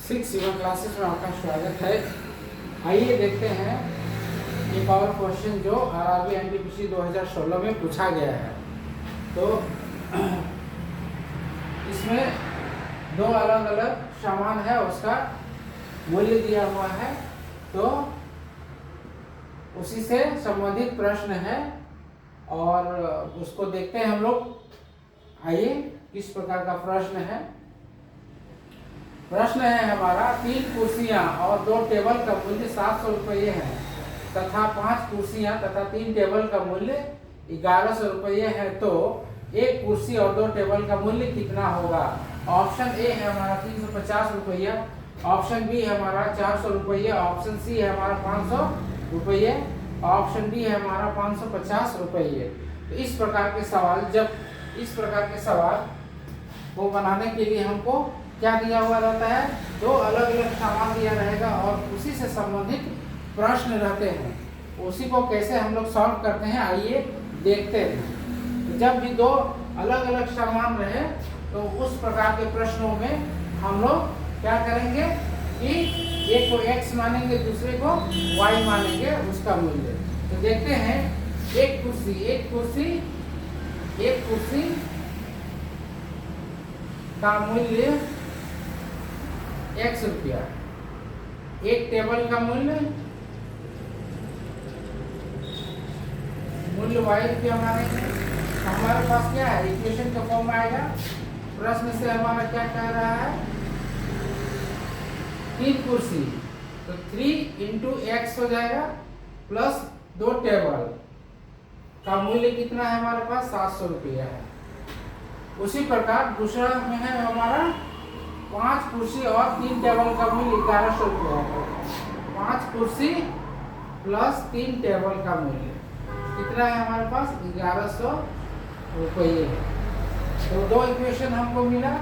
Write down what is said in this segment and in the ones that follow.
6 युवा क्लासेस में आपका स्वागत है। आइए देखते हैं एक और क्वेश्चन जो आरआरबी एनटीपीसी 2016 में पूछा गया है। तो इसमें दो अलग अलग सामान है, उसका मूल्य दिया हुआ है, तो उसी से संबंधित प्रश्न है और उसको देखते हैं हम लोग। आइए किस प्रकार का प्रश्न है। प्रश्न है हमारा 3 कुर्सियां और 2 टेबल का मूल्य 700 रुपये है तथा 5 कुर्सियां तथा 3 टेबल का मूल्य 1100 रुपये है, तो एक कुर्सी और 2 टेबल का मूल्य कितना होगा। ऑप्शन ए है हमारा 350 रुपया, ऑप्शन बी है हमारा 400 रुपये, ऑप्शन सी है हमारा 500 रुपये, ऑप्शन डी है हमारा 550 रुपये। तो इस प्रकार के सवाल, जब इस प्रकार के सवाल को बनाने के लिए हमको क्या दिया हुआ रहता है, दो अलग अलग सामान दिया रहेगा और उसी से संबंधित प्रश्न रहते हैं। उसी को कैसे हम लोग सॉल्व करते हैं आइए देखते हैं। जब भी दो अलग अलग सामान रहे तो उस प्रकार के प्रश्नों में हम लोग क्या करेंगे कि एक को x मानेंगे, दूसरे को y मानेंगे उसका मूल्य। तो देखते हैं एक कुर्सी का मूल्य x रुपया, एक टेबल का मूल्य y रुपया मानेंगे। हमारे पास क्या है, इक्वेशन का फॉर्म आएगा। प्रश्न से हमारा क्या कह रहा है, 3 कुर्सी, तो 3 into x हो जाएगा प्लस 2 टेबल का मूल्य कितना है हमारे पास 700 रुपया है। उसी प्रकार दूसरा में है हमारा 5 कुर्सी और 3 टेबल का मूल्य 1100 रुपया है। 5 कुर्सी प्लस 3 टेबल का मूल्य कितना है हमारे पास 1100 रुपये। तो दो इक्वेशन हमको मिला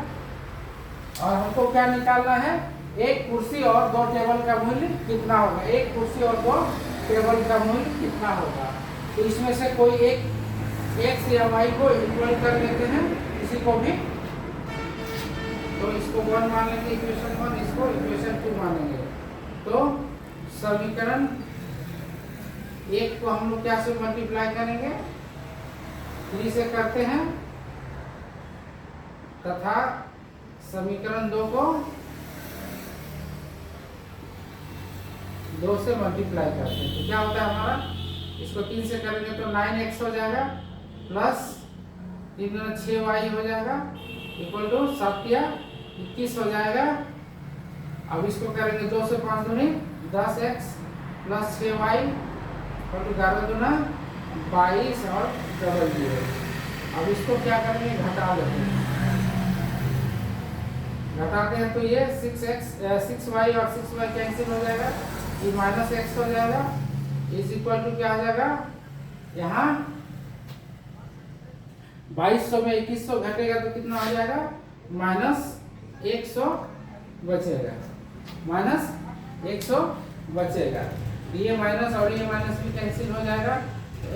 और हमको क्या निकालना है, एक कुर्सी और 2 टेबल का मूल्य कितना होगा। एक कुर्सी और 2 टेबल का मूल्य कितना होगा। तो इसमें से कोई एक x या y को इक्वल कर लेते हैं, इसी को भी, तो इसको 1 मान लेंगे इक्वेशन 1, इसको इक्वेशन 2 मानेंगे। तो समीकरण 1 को हम लोग क्या से मल्टीप्लाई करेंगे, 3 से करते हैं तथा समीकरण 2 को 2 से मल्टीप्लाई करते हैं। तो क्या होता है हमारा, इसको 3 से करेंगे तो 9x हो जाएगा प्लस 3 6y हो जाएगा इक्वल टू 7 या 21 हो जाएगा। अब इसको करेंगे 2 से 5 दूनी 10x plus 6y equal to 11 दूना 22 और डबल 0। अब इसको क्या करेंगे, घटा देते हैं। घटाते हैं तो ये 6y और 6y कैंसिल हो जाएगा, ये माइनस x हो जाएगा, इज इक्वल टू क्या हो जाएगा, यहाँ 2200 में 2100 घटेगा तो कितना हो जाएगा, माइनस 100 बचेगा, माइनस 100 बचेगा। ये माइनस और ये माइनस भी कैंसिल हो जाएगा।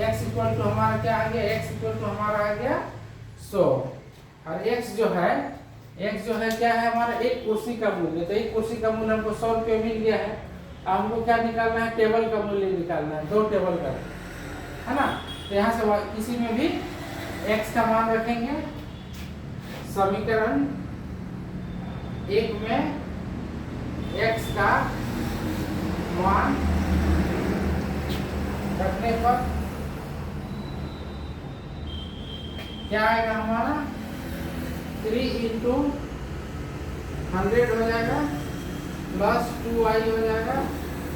x इक्वल टू हमारा क्या आ गया, x इक्वल टू हमारा आ गया 100 और x जो है क्या है हमारा, एक कुर्सी का मूल्य। तो एक कुर्सी का मूल्य हमको 100 रुपये मिल गया है। अब हमको क्या निकालना है, टेबल का मूल्य निकालना है, 2 टेबल का, है ना। तो यहाँ से किसी में भी x का मान रखेंगे। समीकरण 1 में x का मान रखने पर क्या आएगा हमारा, 3 into 100 हो जाएगा प्लस 2y हो जाएगा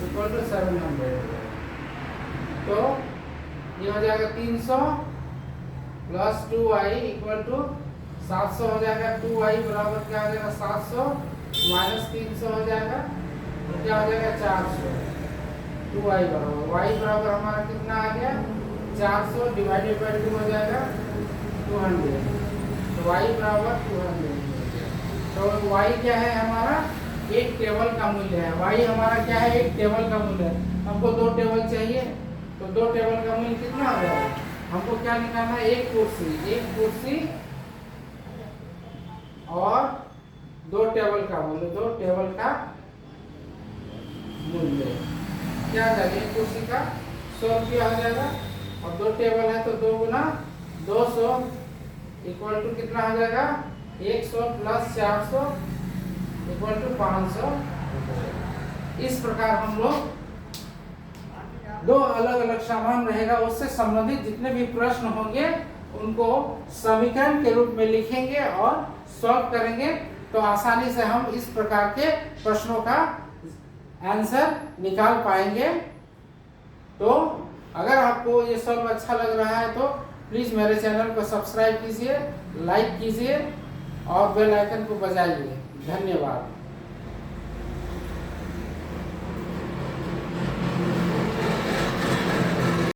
इक्वल टू 700 हो जाएगा। तो ये हो जाएगा 300 प्लस 2y इक्वल टू 700 हो जाएगा। 2y बराबर क्या हो जाएगा 700 माइनस 300 हो जाएगा, तो क्या हो जाएगा 400। 2y बराबर हमारा कितना आ गया, 400 डिवाइडेड बाई 2 हो जाएगा 200। तो y बराबर 200 हो गया। तो y क्या है हमारा, एक टेबल का मूल्य है। y हमारा क्या है, एक टेबल का मूल्य है। हमको 2 टेबल चाहिए, तो 2 टेबल का मूल्य कितना आ जाएगा, हमको क्या निकालना है, एक कुर्सी और दो टेबल का मूल्य, दो टेबल का मूल्य क्या आ जाएगा, एक कुर्सी का 100 रुपया हो जाएगा। और दो टेबल है तो 2 गुना 200 इक्वल टू कितना हो जाएगा, 100 प्लस 400 इक्वल टू 500। इस प्रकार हम लोग दो अलग अलग सामान रहेगा, उससे संबंधित जितने भी प्रश्न होंगे उनको समीकरण के रूप में लिखेंगे और सॉल्व करेंगे, तो आसानी से हम इस प्रकार के प्रश्नों का आंसर निकाल पाएंगे। तो अगर आपको ये सॉल्व अच्छा लग रहा है तो प्लीज़ मेरे चैनल को सब्सक्राइब कीजिए, लाइक कीजिए और बेल आइकन को बजाइए। धन्यवाद।